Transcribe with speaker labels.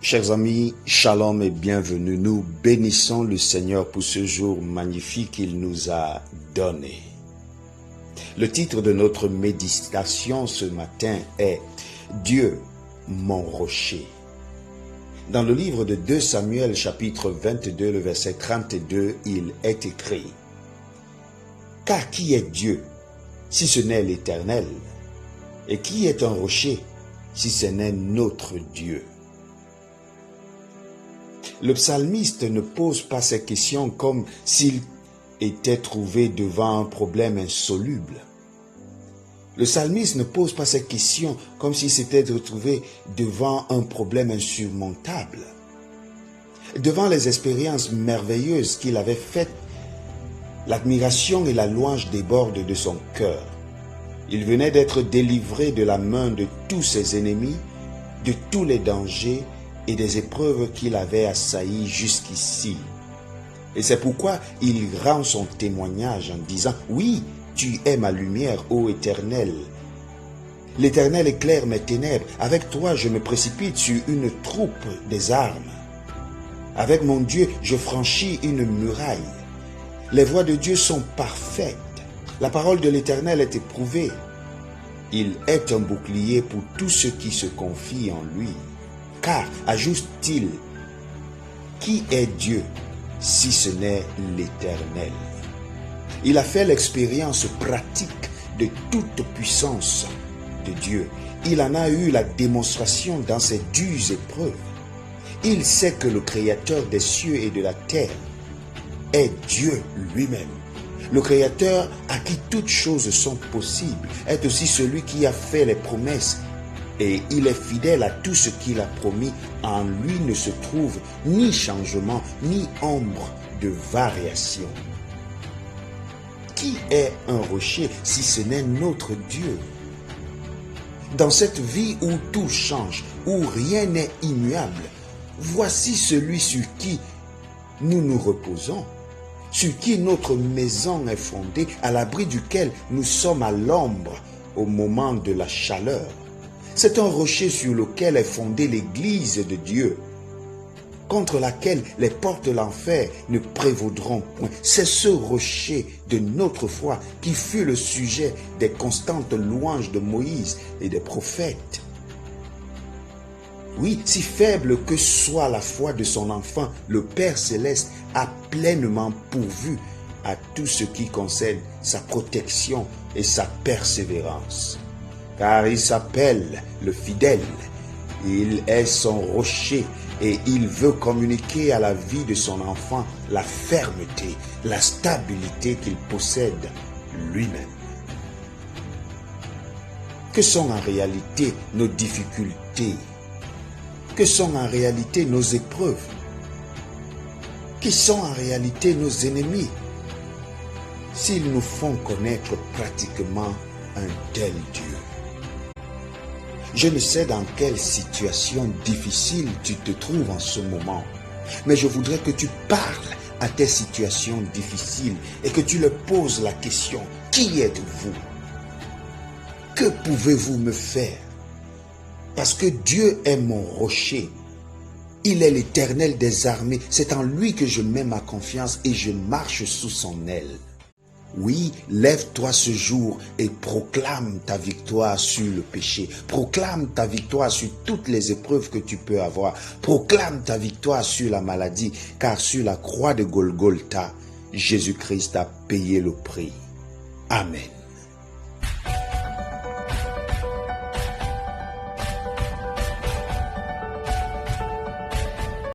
Speaker 1: Chers amis, shalom et bienvenue. Nous bénissons le Seigneur pour ce jour magnifique qu'il nous a donné. Le titre de notre méditation ce matin est « Dieu, mon rocher ». Dans le livre de 2 Samuel, chapitre 22, le verset 32, il est écrit « Car qui est Dieu, si ce n'est l'Éternel? Et qui est un rocher, si ce n'est notre Dieu ?» Le psalmiste ne pose pas ces questions comme s'il était trouvé devant un problème insoluble. Le psalmiste ne pose pas ces questions comme s'il s'était retrouvé devant un problème insurmontable. Devant les expériences merveilleuses qu'il avait faites, l'admiration et la louange débordent de son cœur. Il venait d'être délivré de la main de tous ses ennemis, de tous les dangers et des épreuves qu'il avait assaillies jusqu'ici. Et c'est pourquoi il rend son témoignage en disant « Oui, tu es ma lumière, ô Éternel. L'Éternel éclaire mes ténèbres. Avec toi, je me précipite sur une troupe des armes. Avec mon Dieu, je franchis une muraille. Les voies de Dieu sont parfaites. La parole de l'Éternel est éprouvée. Il est un bouclier pour tous ceux qui se confient en lui. Car, ajoute-t-il, qui est Dieu si ce n'est l'Éternel? Il a fait l'expérience pratique de toute puissance de Dieu. Il en a eu la démonstration dans ses dures épreuves. Il sait que le Créateur des cieux et de la terre est Dieu lui-même. Le Créateur à qui toutes choses sont possibles est aussi celui qui a fait les promesses. Et il est fidèle à tout ce qu'il a promis. En lui ne se trouve ni changement, ni ombre de variation. Qui est un rocher si ce n'est notre Dieu? Dans cette vie où tout change, où rien n'est immuable, voici celui sur qui nous nous reposons, sur qui notre maison est fondée, à l'abri duquel nous sommes à l'ombre au moment de la chaleur. C'est un rocher sur lequel est fondée l'Église de Dieu, contre laquelle les portes de l'enfer ne prévaudront point. C'est ce rocher de notre foi qui fut le sujet des constantes louanges de Moïse et des prophètes. Oui, si faible que soit la foi de son enfant, le Père Céleste a pleinement pourvu à tout ce qui concerne sa protection et sa persévérance. Car il s'appelle le fidèle, il est son rocher et il veut communiquer à la vie de son enfant la fermeté, la stabilité qu'il possède lui-même. Que sont en réalité nos difficultés? Que sont en réalité nos épreuves? Qui sont en réalité nos ennemis? S'ils nous font connaître pratiquement un tel Dieu. Je ne sais dans quelle situation difficile tu te trouves en ce moment, mais je voudrais que tu parles à tes situations difficiles et que tu leur poses la question, qui êtes-vous? Que pouvez-vous me faire? Parce que Dieu est mon rocher. Il est l'Éternel des armées. C'est en lui que je mets ma confiance et je marche sous son aile. Oui, lève-toi ce jour et proclame ta victoire sur le péché. Proclame ta victoire sur toutes les épreuves que tu peux avoir. Proclame ta victoire sur la maladie, car sur la croix de Golgotha, Jésus-Christ a payé le prix. Amen.